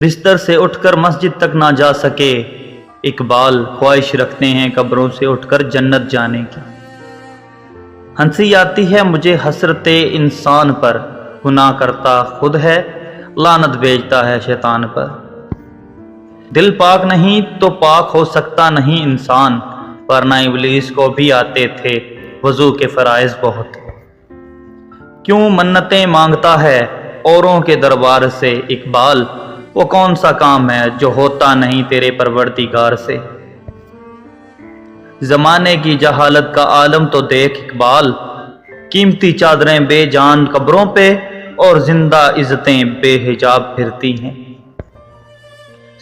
بستر سے اٹھ کر مسجد تک نہ جا سکے اقبال، خواہش رکھتے ہیں قبروں سے اٹھ کر جنت جانے کی۔ ہنسی آتی ہے مجھے حسرت انسان پر، گناہ کرتا خود ہے لعنت بھیجتا ہے شیطان پر۔ دل پاک نہیں تو پاک ہو سکتا نہیں انسان، ورنہ ابلیس کو بھی آتے تھے وضو کے فرائض بہت۔ کیوں منتیں مانگتا ہے اوروں کے دربار سے اقبال، وہ کون سا کام ہے جو ہوتا نہیں تیرے پروردگار سے۔ زمانے کی جہالت کا عالم تو دیکھ اقبال، قیمتی چادریں بے جان قبروں پہ اور زندہ عزتیں بے حجاب پھرتی ہیں۔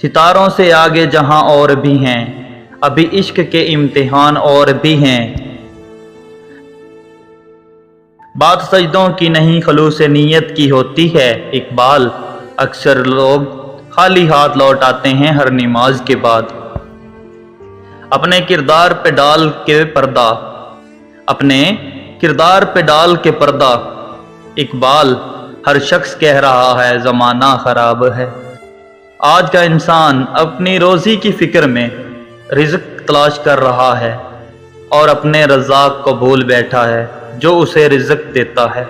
ستاروں سے آگے جہاں اور بھی ہیں، ابھی عشق کے امتحان اور بھی ہیں۔ بات سجدوں کی نہیں خلوص نیت کی ہوتی ہے اقبال، اکثر لوگ خالی ہاتھ لوٹ آتے ہیں ہر نماز کے بعد۔ اپنے کردار پہ ڈال کے پردہ اقبال، ہر شخص کہہ رہا ہے زمانہ خراب ہے۔ آج کا انسان اپنی روزی کی فکر میں رزق تلاش کر رہا ہے اور اپنے رزاق کو بھول بیٹھا ہے جو اسے رزق دیتا ہے۔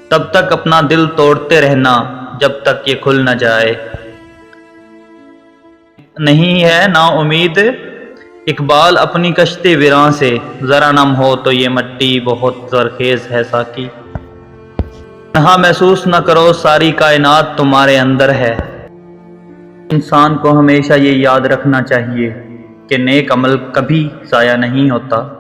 تب تک اپنا دل توڑتے رہنا جب تک یہ کھل نہ جائے۔ نہیں ہے نا امید اقبال اپنی کشتی ویراں سے، ذرا نم ہو تو یہ مٹی بہت زرخیز ہے ساقی۔ تنہا محسوس نہ کرو ساری کائنات تمہارے اندر ہے۔ انسان کو ہمیشہ یہ یاد رکھنا چاہیے کہ نیک عمل کبھی ضائع نہیں ہوتا۔